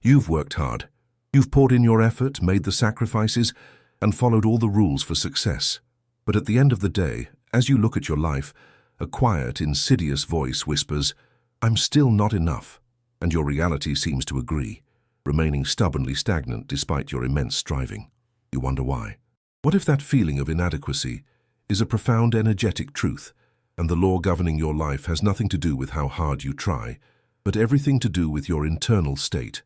You've worked hard. You've poured in your effort, made the sacrifices, and followed all the rules for success. But at the end of the day, as you look at your life, a quiet, insidious voice whispers, "I'm still not enough," and your reality seems to agree, remaining stubbornly stagnant despite your immense striving. You wonder why. What if that feeling of inadequacy is a profound energetic truth, and the law governing your life has nothing to do with how hard you try, but everything to do with your internal state?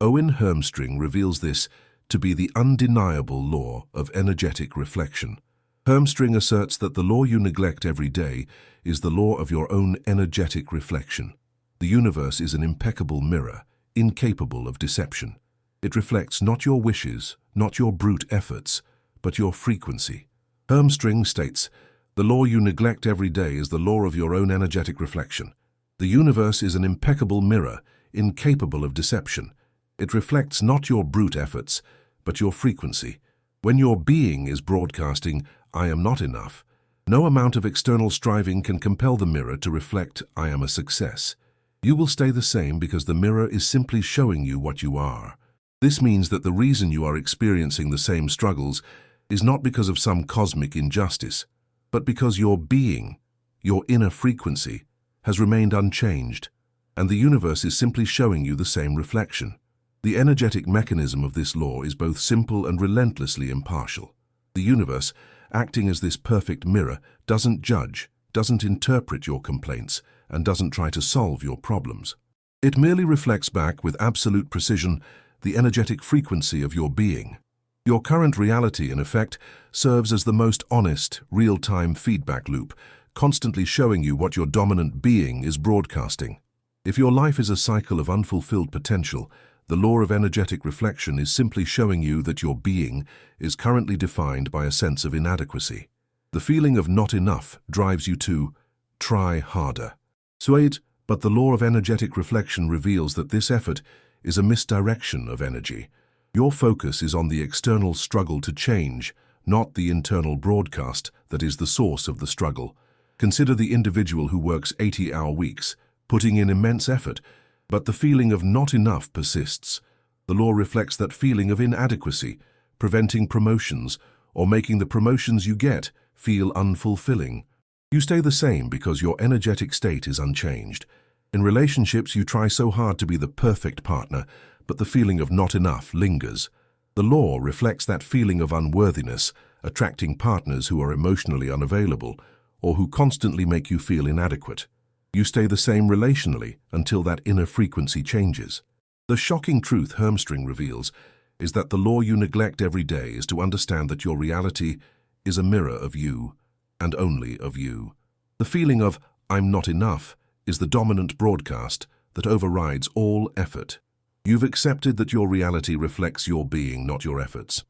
Owen Hermstring reveals this to be the undeniable law of energetic reflection. Hermstring asserts that the law you neglect every day is the law of your own energetic reflection. The universe is an impeccable mirror, incapable of deception. It reflects not your wishes, not your brute efforts, but your frequency. Hermstring states, "The law you neglect every day is the law of your own energetic reflection. The universe is an impeccable mirror, incapable of deception. It reflects not your brute efforts, but your frequency. When your being is broadcasting, 'I am not enough,' no amount of external striving can compel the mirror to reflect, 'I am a success.' You will stay the same because the mirror is simply showing you what you are. This means that the reason you are experiencing the same struggles is not because of some cosmic injustice, but because your being, your inner frequency, has remained unchanged, and the universe is simply showing you the same reflection. The energetic mechanism of this law is both simple and relentlessly impartial. The universe, acting as this perfect mirror, doesn't judge, doesn't interpret your complaints, and doesn't try to solve your problems. It merely reflects back with absolute precision the energetic frequency of your being. Your current reality, in effect, serves as the most honest, real-time feedback loop, constantly showing you what your dominant being is broadcasting. If your life is a cycle of unfulfilled potential, the law of energetic reflection is simply showing you that your being is currently defined by a sense of inadequacy. The feeling of not enough drives you to try harder. But the law of energetic reflection reveals that this effort is a misdirection of energy. Your focus is on the external struggle to change, not the internal broadcast that is the source of the struggle. Consider the individual who works 80-hour weeks, putting in immense effort, but the feeling of not enough persists. The law reflects that feeling of inadequacy, preventing promotions, or making the promotions you get feel unfulfilling. You stay the same because your energetic state is unchanged. In relationships, you try so hard to be the perfect partner, but the feeling of not enough lingers. The law reflects that feeling of unworthiness, attracting partners who are emotionally unavailable, or who constantly make you feel inadequate. You stay the same relationally until that inner frequency changes. The shocking truth Hermstring reveals is that the law you neglect every day is to understand that your reality is a mirror of you, and only of you. The feeling of "I'm not enough" is the dominant broadcast that overrides all effort. You've accepted that your reality reflects your being, not your efforts.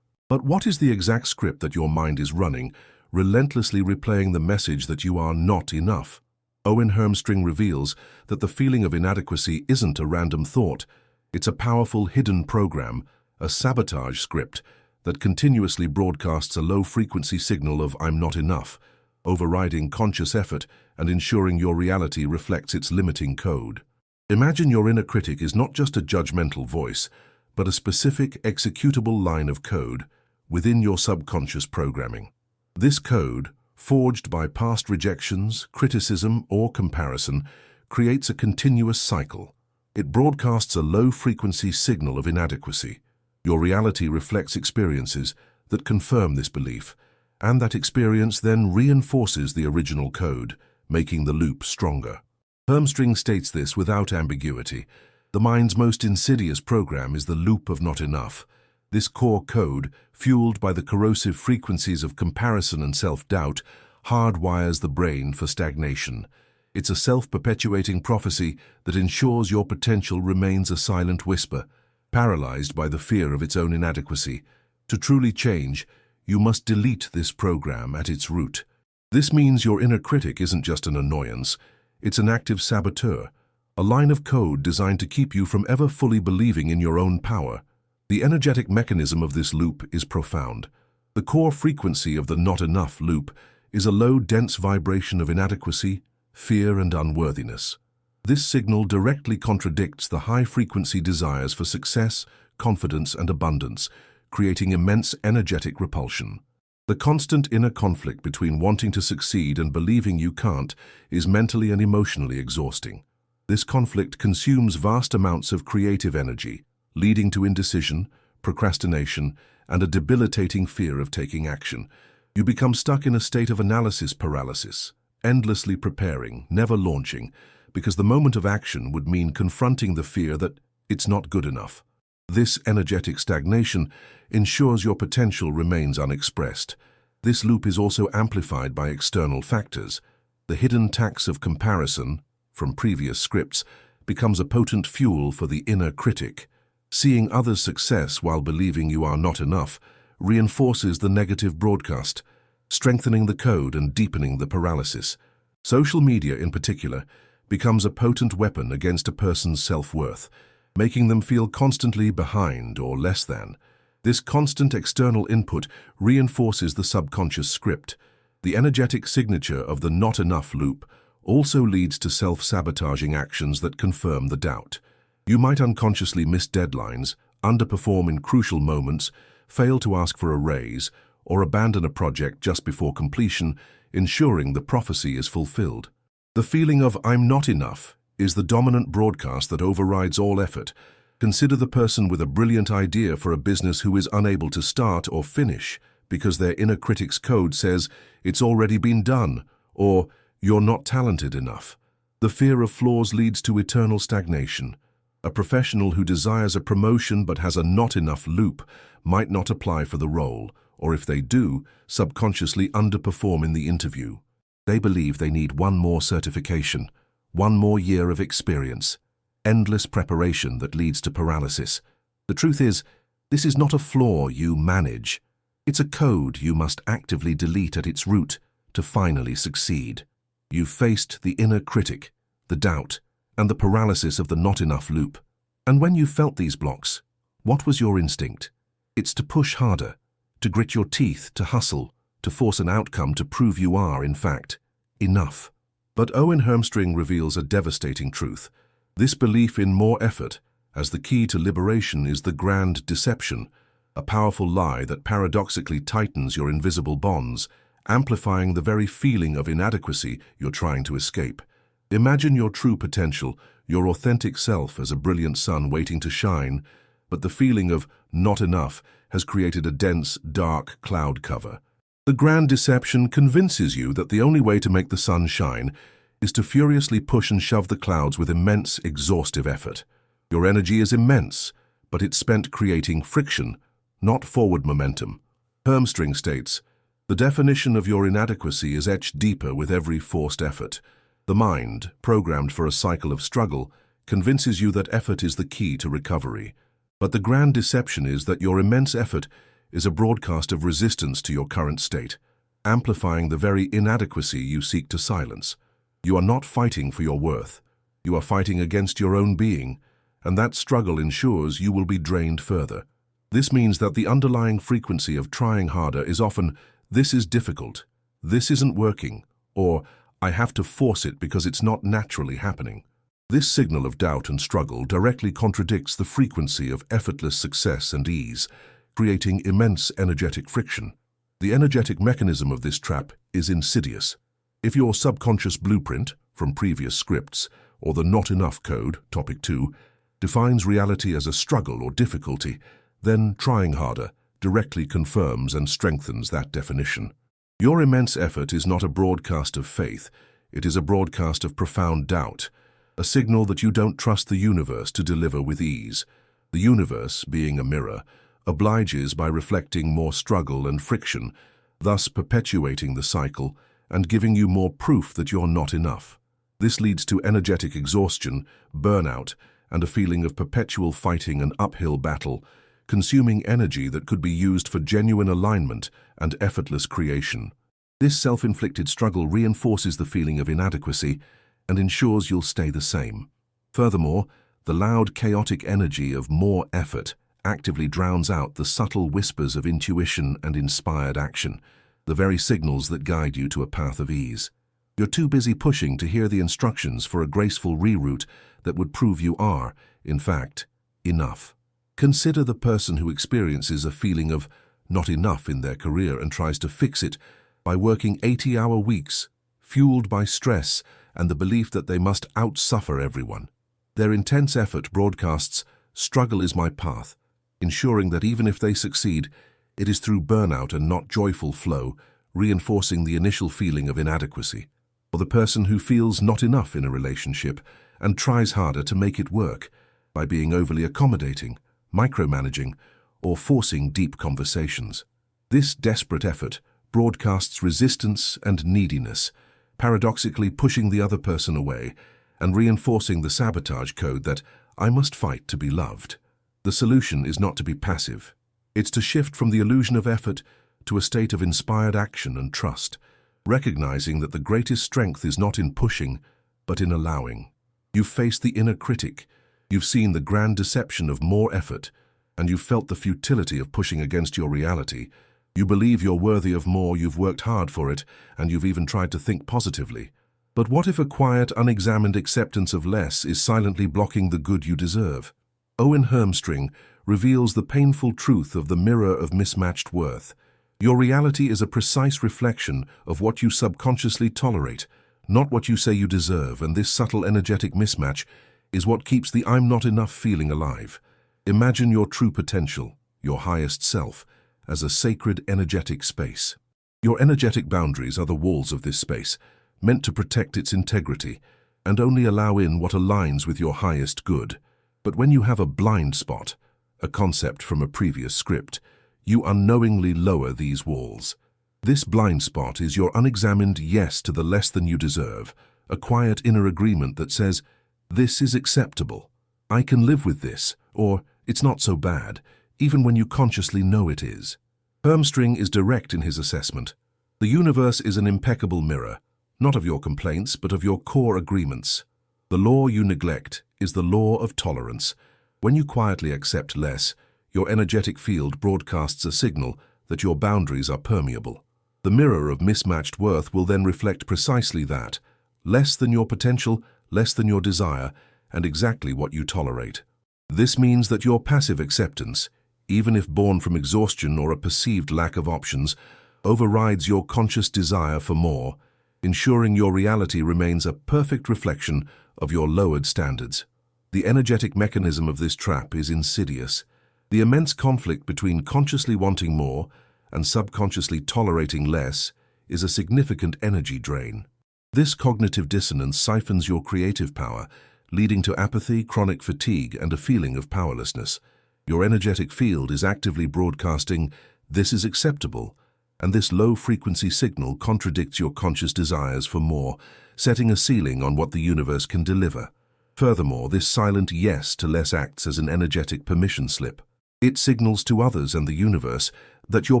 But what is the exact script that your mind is running, relentlessly replaying the message that you are not enough? Owen Hermstring reveals that the feeling of inadequacy isn't a random thought. It's a powerful hidden program, a sabotage script that continuously broadcasts a low-frequency signal of "I'm not enough," overriding conscious effort and ensuring your reality reflects its limiting code. Imagine your inner critic is not just a judgmental voice, but a specific executable line of code within your subconscious programming. This code, forged by past rejections, criticism, or comparison, creates a continuous cycle. It broadcasts a low-frequency signal of inadequacy. Your reality reflects experiences that confirm this belief, and that experience then reinforces the original code, making the loop stronger. Hermstring states this without ambiguity. The mind's most insidious program is the loop of not enough. This core code, fueled by the corrosive frequencies of comparison and self-doubt, hardwires the brain for stagnation. It's a self-perpetuating prophecy that ensures your potential remains a silent whisper, paralyzed by the fear of its own inadequacy. To truly change, you must delete this program at its root. This means your inner critic isn't just an annoyance, it's an active saboteur, a line of code designed to keep you from ever fully believing in your own power. The energetic mechanism of this loop is profound. The core frequency of the not enough loop is a low, dense vibration of inadequacy, fear, and unworthiness. This signal directly contradicts the high-frequency desires for success, confidence, and abundance, creating immense energetic repulsion. The constant inner conflict between wanting to succeed and believing you can't is mentally and emotionally exhausting. This conflict consumes vast amounts of creative energy, leading to indecision, procrastination, and a debilitating fear of taking action. You become stuck in a state of analysis paralysis, endlessly preparing, never launching, because the moment of action would mean confronting the fear that it's not good enough. This energetic stagnation ensures your potential remains unexpressed. This loop is also amplified by external factors. The hidden tax of comparison, from previous scripts, becomes a potent fuel for the inner critic. Seeing others' success while believing you are not enough reinforces the negative broadcast, strengthening the code and deepening the paralysis. Social media, in particular, becomes a potent weapon against a person's self-worth, making them feel constantly behind or less than. This constant external input reinforces the subconscious script. The energetic signature of the not enough loop also leads to self-sabotaging actions that confirm the doubt. You might unconsciously miss deadlines, underperform in crucial moments, fail to ask for a raise, or abandon a project just before completion, ensuring the prophecy is fulfilled. The feeling of "I'm not enough" is the dominant broadcast that overrides all effort. Consider the person with a brilliant idea for a business who is unable to start or finish because their inner critic's code says it's already been done, or you're not talented enough. The fear of flaws leads to eternal stagnation. A professional who desires a promotion but has a not enough loop might not apply for the role, or if they do, subconsciously underperform in the interview. They believe they need one more certification, one more year of experience, endless preparation that leads to paralysis. The truth is, this is not a flaw you manage. It's a code you must actively delete at its root to finally succeed. You've faced the inner critic, the doubt, and the paralysis of the not enough loop. And when you felt these blocks, what was your instinct? It's to push harder, to grit your teeth, to hustle, to force an outcome to prove you are, in fact, enough. But Owen Hermstring reveals a devastating truth. This belief in more effort as the key to liberation is the grand deception, a powerful lie that paradoxically tightens your invisible bonds, amplifying the very feeling of inadequacy you're trying to escape. Imagine your true potential, your authentic self as a brilliant sun waiting to shine, but the feeling of not enough has created a dense, dark cloud cover. The grand deception convinces you that the only way to make the sun shine is to furiously push and shove the clouds with immense, exhaustive effort. Your energy is immense, but it's spent creating friction, not forward momentum. Hermstring states, "The definition of your inadequacy is etched deeper with every forced effort. The mind, programmed for a cycle of struggle, convinces you that effort is the key to recovery. But the grand deception is that your immense effort is a broadcast of resistance to your current state, amplifying the very inadequacy you seek to silence. You are not fighting for your worth. You are fighting against your own being, and that struggle ensures you will be drained further. This means that the underlying frequency of trying harder is often, 'This is difficult,' 'This isn't working,' or 'I have to force it because it's not naturally happening.' This signal of doubt and struggle directly contradicts the frequency of effortless success and ease, creating immense energetic friction. The energetic mechanism of this trap is insidious. If your subconscious blueprint, from previous scripts, or the not enough code, topic 2, defines reality as a struggle or difficulty, then trying harder directly confirms and strengthens that definition. Your immense effort is not a broadcast of faith, it is a broadcast of profound doubt, a signal that you don't trust the universe to deliver with ease. The universe, being a mirror, obliges by reflecting more struggle and friction, thus perpetuating the cycle and giving you more proof that you're not enough. This leads to energetic exhaustion, burnout, and a feeling of perpetual fighting an uphill battle, consuming energy that could be used for genuine alignment and effortless creation. This self-inflicted struggle reinforces the feeling of inadequacy and ensures you'll stay the same. Furthermore, the loud, chaotic energy of more effort actively drowns out the subtle whispers of intuition and inspired action, the very signals that guide you to a path of ease. You're too busy pushing to hear the instructions for a graceful reroute that would prove you are, in fact, enough. Consider the person who experiences a feeling of not enough in their career and tries to fix it by working 80-hour weeks, fueled by stress and the belief that they must outsuffer everyone. Their intense effort broadcasts, "Struggle is my path," ensuring that even if they succeed, it is through burnout and not joyful flow, reinforcing the initial feeling of inadequacy. Or the person who feels not enough in a relationship and tries harder to make it work by being overly accommodating, micromanaging, or forcing deep conversations. This desperate effort broadcasts resistance and neediness, paradoxically pushing the other person away and reinforcing the sabotage code that "I must fight to be loved." The solution is not to be passive. It's to shift from the illusion of effort to a state of inspired action and trust, recognizing that the greatest strength is not in pushing, but in allowing. You've faced the inner critic, you've seen the grand deception of more effort, and you've felt the futility of pushing against your reality. You believe you're worthy of more, you've worked hard for it, and you've even tried to think positively. But what if a quiet, unexamined acceptance of less is silently blocking the good you deserve? Owen Hermstring reveals the painful truth of the mirror of mismatched worth. Your reality is a precise reflection of what you subconsciously tolerate, not what you say you deserve, and this subtle energetic mismatch is what keeps the "I'm not enough" feeling alive. Imagine your true potential, your highest self, as a sacred energetic space. Your energetic boundaries are the walls of this space, meant to protect its integrity and only allow in what aligns with your highest good. But when you have a blind spot, a concept from a previous script, you unknowingly lower these walls. This blind spot is your unexamined yes to the less than you deserve, a quiet inner agreement that says, "This is acceptable, I can live with this," or "It's not so bad," even when you consciously know it is. Hermstring is direct in his assessment. The universe is an impeccable mirror, not of your complaints, but of your core agreements. The law you neglect is the law of tolerance. When you quietly accept less, your energetic field broadcasts a signal that your boundaries are permeable. The mirror of mismatched worth will then reflect precisely that: less than your potential, less than your desire, and exactly what you tolerate. This means that your passive acceptance, even if born from exhaustion or a perceived lack of options, overrides your conscious desire for more, ensuring your reality remains a perfect reflection of your lowered standards. The energetic mechanism of this trap is insidious. The immense conflict between consciously wanting more and subconsciously tolerating less is a significant energy drain. This cognitive dissonance siphons your creative power, leading to apathy, chronic fatigue, and a feeling of powerlessness. Your energetic field is actively broadcasting, "This is acceptable," and this low-frequency signal contradicts your conscious desires for more, setting a ceiling on what the universe can deliver. Furthermore, this silent yes to less acts as an energetic permission slip. It signals to others and the universe that your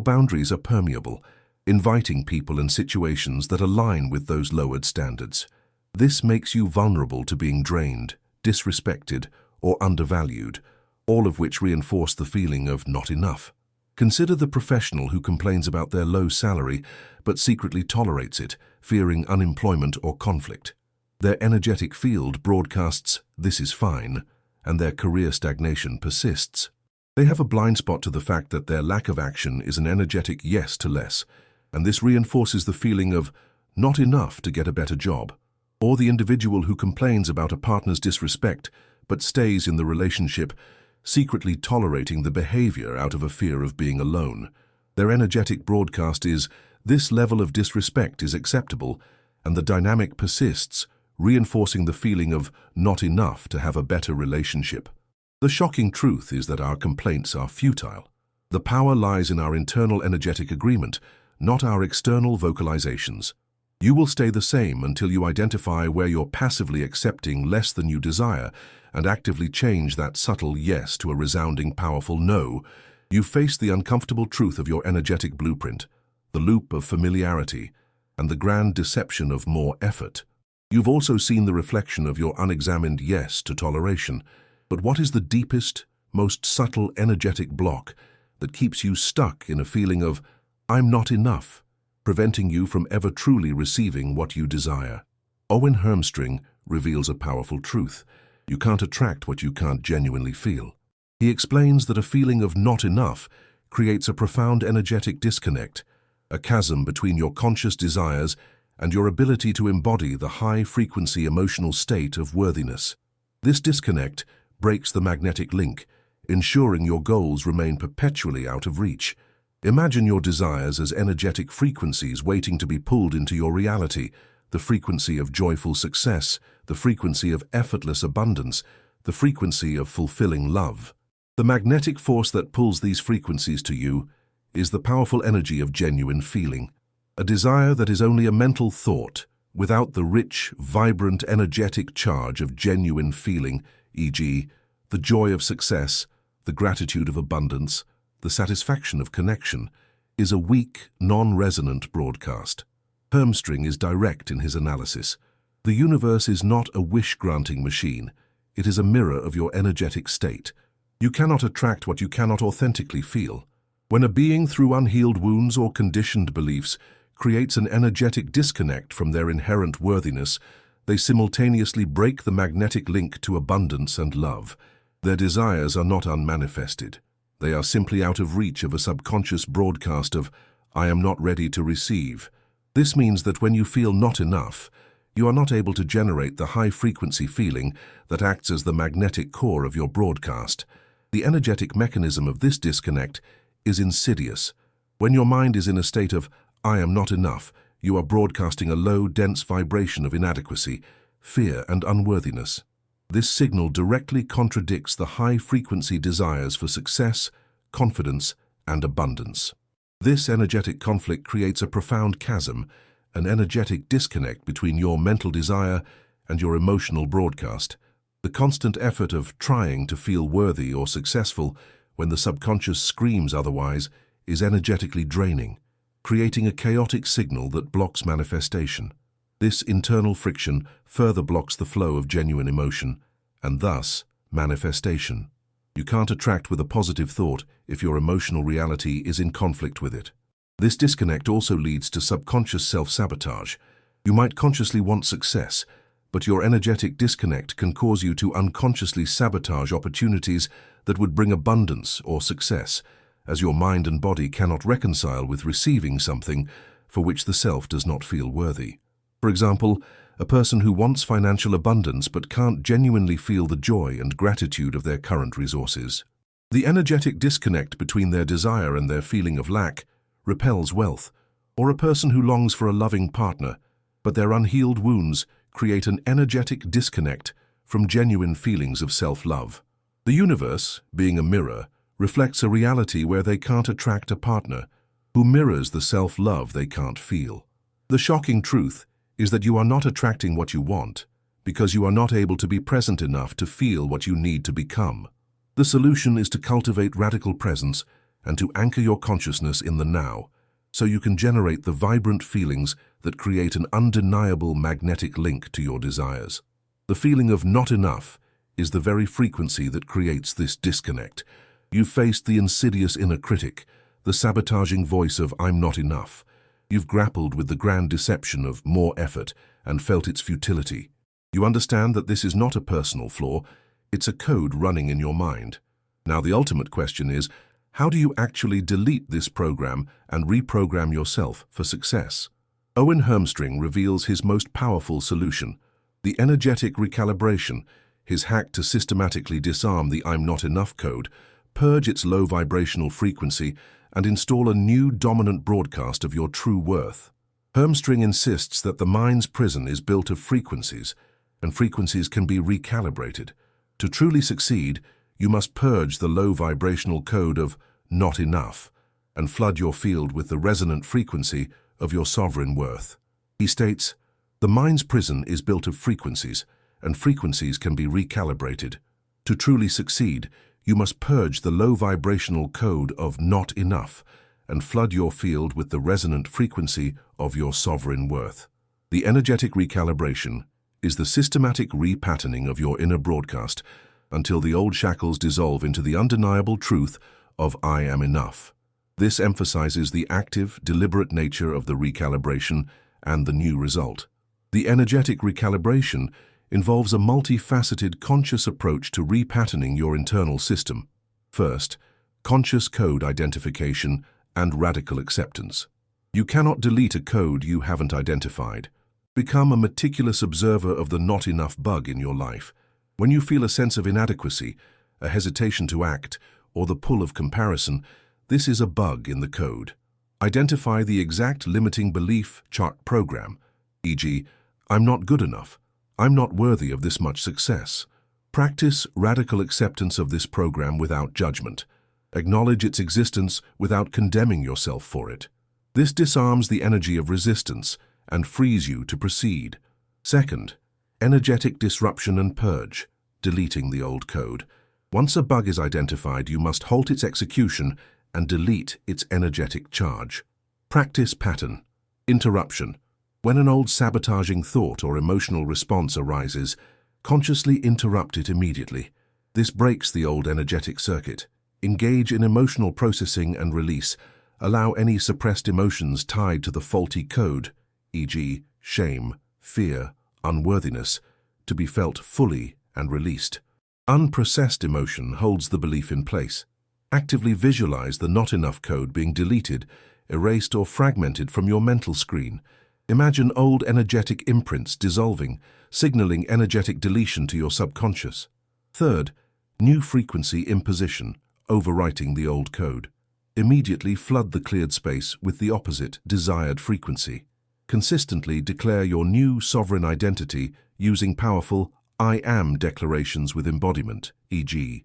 boundaries are permeable, inviting people and situations that align with those lowered standards. This makes you vulnerable to being drained, disrespected, or undervalued, all of which reinforce the feeling of not enough. Consider the professional who complains about their low salary but secretly tolerates it, fearing unemployment or conflict. Their energetic field broadcasts, "This is fine," and their career stagnation persists. They have a blind spot to the fact that their lack of action is an energetic yes to less, and this reinforces the feeling of not enough to get a better job. Or the individual who complains about a partner's disrespect but stays in the relationship, secretly tolerating the behavior out of a fear of being alone. Their energetic broadcast is, "This level of disrespect is acceptable," and the dynamic persists, reinforcing the feeling of not enough to have a better relationship. The shocking truth is that our complaints are futile. The power lies in our internal energetic agreement, not our external vocalizations. You will stay the same until you identify where you're passively accepting less than you desire and actively change that subtle yes to a resounding, powerful no. You face the uncomfortable truth of your energetic blueprint, the loop of familiarity, and the grand deception of more effort. You've also seen the reflection of your unexamined yes to toleration. But what is the deepest, most subtle energetic block that keeps you stuck in a feeling of "I'm not enough"? preventing you from ever truly receiving what you desire. Owen Hermstring reveals a powerful truth. You can't attract what you can't genuinely feel. He explains that a feeling of not enough creates a profound energetic disconnect, a chasm between your conscious desires and your ability to embody the high-frequency emotional state of worthiness. This disconnect breaks the magnetic link, ensuring your goals remain perpetually out of reach. Imagine your desires as energetic frequencies waiting to be pulled into your reality, the frequency of joyful success, the frequency of effortless abundance, the frequency of fulfilling love. The magnetic force that pulls these frequencies to you is the powerful energy of genuine feeling. A desire that is only a mental thought, without the rich, vibrant, energetic charge of genuine feeling, e.g., the joy of success, the gratitude of abundance, the satisfaction of connection, is a weak, non-resonant broadcast. Hermstring is direct in his analysis. The universe is not a wish-granting machine. It is a mirror of your energetic state. You cannot attract what you cannot authentically feel. When a being, through unhealed wounds or conditioned beliefs, creates an energetic disconnect from their inherent worthiness, they simultaneously break the magnetic link to abundance and love. Their desires are not unmanifested. They are simply out of reach of a subconscious broadcast of, "I am not ready to receive." This means that when you feel not enough, you are not able to generate the high-frequency feeling that acts as the magnetic core of your broadcast. The energetic mechanism of this disconnect is insidious. When your mind is in a state of, "I am not enough," you are broadcasting a low, dense vibration of inadequacy, fear, and unworthiness. This signal directly contradicts the high-frequency desires for success, confidence, and abundance. This energetic conflict creates a profound chasm, an energetic disconnect between your mental desire and your emotional broadcast. The constant effort of trying to feel worthy or successful when the subconscious screams otherwise is energetically draining, creating a chaotic signal that blocks manifestation. This internal friction further blocks the flow of genuine emotion, and thus, manifestation. You can't attract with a positive thought if your emotional reality is in conflict with it. This disconnect also leads to subconscious self-sabotage. You might consciously want success, but your energetic disconnect can cause you to unconsciously sabotage opportunities that would bring abundance or success, as your mind and body cannot reconcile with receiving something for which the self does not feel worthy. For example, a person who wants financial abundance but can't genuinely feel the joy and gratitude of their current resources. The energetic disconnect between their desire and their feeling of lack repels wealth, or a person who longs for a loving partner, but their unhealed wounds create an energetic disconnect from genuine feelings of self-love. The universe, being a mirror, reflects a reality where they can't attract a partner who mirrors the self-love they can't feel. The shocking truth is that you are not attracting what you want because you are not able to be present enough to feel what you need to become. The solution is to cultivate radical presence and to anchor your consciousness in the now, so you can generate the vibrant feelings that create an undeniable magnetic link to your desires. The feeling of not enough is the very frequency that creates this disconnect. You've faced the insidious inner critic, the sabotaging voice of "I'm not enough." You've grappled with the grand deception of more effort and felt its futility. You understand that this is not a personal flaw, it's a code running in your mind. Now the ultimate question is, how do you actually delete this program and reprogram yourself for success? Owen Hermstring reveals his most powerful solution, the energetic recalibration, his hack to systematically disarm the "I'm not enough" code, purge its low vibrational frequency, and install a new dominant broadcast of your true worth. Hermstring insists that the mind's prison is built of frequencies, and frequencies can be recalibrated. To truly succeed, you must purge the low vibrational code of "not enough" and flood your field with the resonant frequency of your sovereign worth. He states, "The mind's prison is built of frequencies, and frequencies can be recalibrated. To truly succeed, you must purge the low vibrational code of "not enough" and flood your field with the resonant frequency of your sovereign worth." The energetic recalibration is the systematic repatterning of your inner broadcast until the old shackles dissolve into the undeniable truth of "I am enough." This emphasizes the active, deliberate nature of the recalibration and the new result. The energetic recalibration involves a multifaceted, conscious approach to repatterning your internal system. First, conscious code identification and radical acceptance. You cannot delete a code you haven't identified. Become a meticulous observer of the not enough bug in your life. When you feel a sense of inadequacy, a hesitation to act, or the pull of comparison, this is a bug in the code. Identify the exact limiting belief chart program, e.g., I'm not good enough, I'm not worthy of this much success. Practice radical acceptance of this program without judgment. Acknowledge its existence without condemning yourself for it. This disarms the energy of resistance and frees you to proceed. Second, energetic disruption and purge, deleting the old code. Once a bug is identified, you must halt its execution and delete its energetic charge. Practice pattern. Interruption. When an old sabotaging thought or emotional response arises, consciously interrupt it immediately. This breaks the old energetic circuit. Engage in emotional processing and release. Allow any suppressed emotions tied to the faulty code, e.g., shame, fear, unworthiness, to be felt fully and released. Unprocessed emotion holds the belief in place. Actively visualize the not enough code being deleted, erased or fragmented from your mental screen. Imagine old energetic imprints dissolving, signaling energetic deletion to your subconscious. Third, new frequency imposition, overwriting the old code. Immediately flood the cleared space with the opposite, desired frequency. Consistently declare your new sovereign identity using powerful I am declarations with embodiment, e.g.,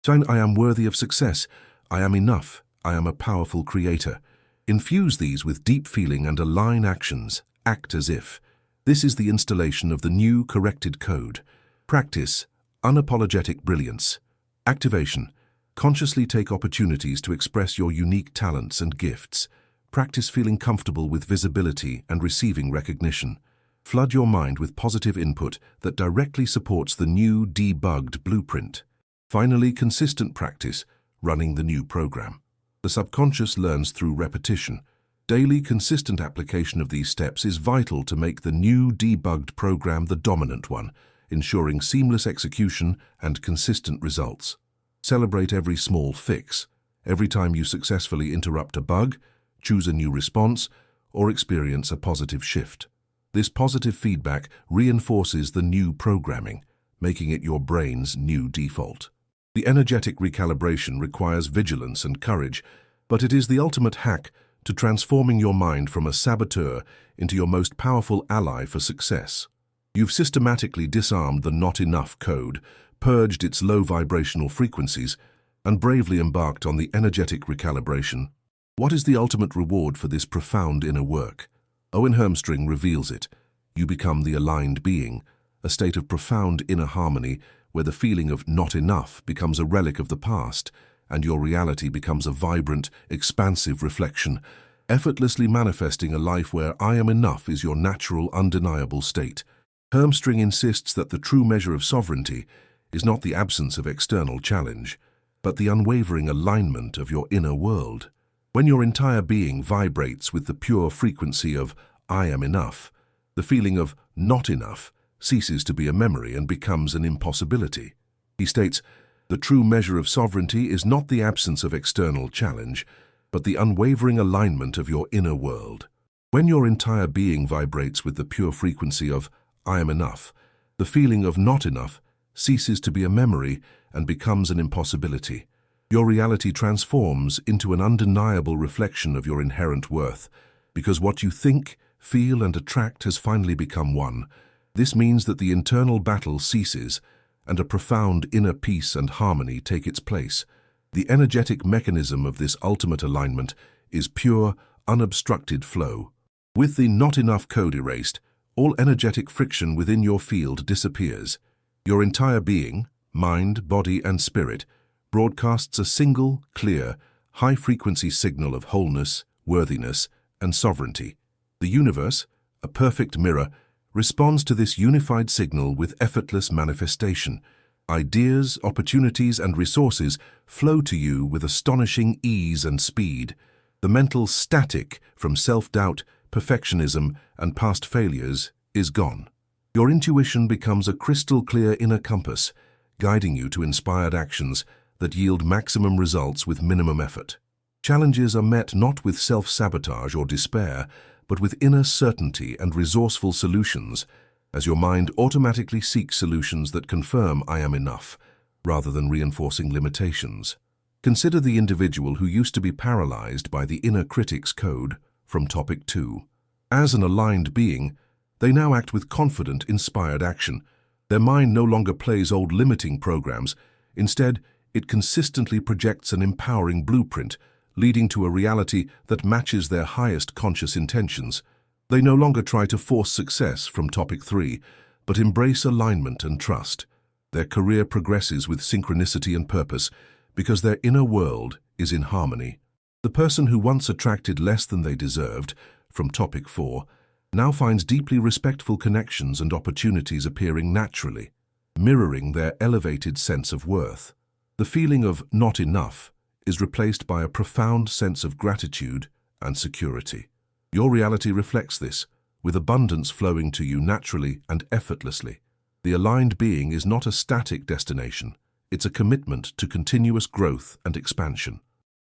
I am worthy of success, I am enough, I am a powerful creator. Infuse these with deep feeling and align actions, act as if. This is the installation of the new corrected code. Practice unapologetic brilliance. Activation. Consciously take opportunities to express your unique talents and gifts. Practice feeling comfortable with visibility and receiving recognition. Flood your mind with positive input that directly supports the new debugged blueprint. Finally, consistent practice, running the new program. The subconscious learns through repetition. Daily, consistent application of these steps is vital to make the new debugged program the dominant one, ensuring seamless execution and consistent results. Celebrate every small fix. Every time you successfully interrupt a bug, choose a new response, or experience a positive shift. This positive feedback reinforces the new programming, making it your brain's new default. The energetic recalibration requires vigilance and courage, but it is the ultimate hack to transforming your mind from a saboteur into your most powerful ally for success. You've systematically disarmed the not enough code, purged its low vibrational frequencies, and bravely embarked on the energetic recalibration. What is the ultimate reward for this profound inner work? Owen Hermstring reveals it. You become the aligned being, a state of profound inner harmony where the feeling of not enough becomes a relic of the past and your reality becomes a vibrant, expansive reflection, effortlessly manifesting a life where I am enough is your natural, undeniable state. Hermstring insists that the true measure of sovereignty is not the absence of external challenge, but the unwavering alignment of your inner world. When your entire being vibrates with the pure frequency of I am enough, the feeling of not enough ceases to be a memory and becomes an impossibility. He states, the true measure of sovereignty is not the absence of external challenge, but the unwavering alignment of your inner world. When your entire being vibrates with the pure frequency of I am enough, the feeling of not enough ceases to be a memory and becomes an impossibility. Your reality transforms into an undeniable reflection of your inherent worth, because what you think, feel, and attract has finally become one. This means that the internal battle ceases and a profound inner peace and harmony take its place. The energetic mechanism of this ultimate alignment is pure, unobstructed flow. With the not enough code erased, all energetic friction within your field disappears. Your entire being, mind, body, and spirit, broadcasts a single, clear, high-frequency signal of wholeness, worthiness, and sovereignty. The universe, a perfect mirror, responds to this unified signal with effortless manifestation. Ideas, opportunities, and resources flow to you with astonishing ease and speed. The mental static from self-doubt, perfectionism, and past failures is gone. Your intuition becomes a crystal-clear inner compass, guiding you to inspired actions that yield maximum results with minimum effort. Challenges are met not with self-sabotage or despair, but with inner certainty and resourceful solutions, as your mind automatically seeks solutions that confirm I am enough, rather than reinforcing limitations. Consider the individual who used to be paralyzed by the inner critic's code from topic 2. As an aligned being, they now act with confident, inspired action. Their mind no longer plays old limiting programs. Instead, it consistently projects an empowering blueprint, leading to a reality that matches their highest conscious intentions. They no longer try to force success from topic 3, but embrace alignment and trust. Their career progresses with synchronicity and purpose because their inner world is in harmony. The person who once attracted less than they deserved, from topic 4, now finds deeply respectful connections and opportunities appearing naturally, mirroring their elevated sense of worth. The feeling of not enough is replaced by a profound sense of gratitude and security. Your reality reflects this, with abundance flowing to you naturally and effortlessly. The aligned being is not a static destination, it's a commitment to continuous growth and expansion.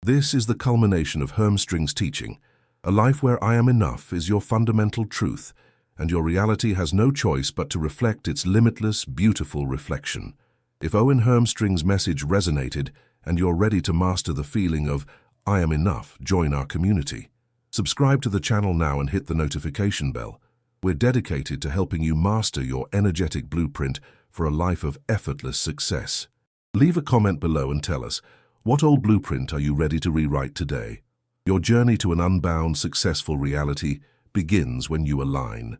This is the culmination of Hermstring's teaching. A life where I am enough is your fundamental truth, and your reality has no choice but to reflect its limitless, beautiful reflection. If Owen Hermstring's message resonated, and you're ready to master the feeling of I am enough, join our community. Subscribe to the channel now and hit the notification bell. We're dedicated to helping you master your energetic blueprint for a life of effortless success. Leave a comment below and tell us, what old blueprint are you ready to rewrite today? Your journey to an unbound, successful reality begins when you align.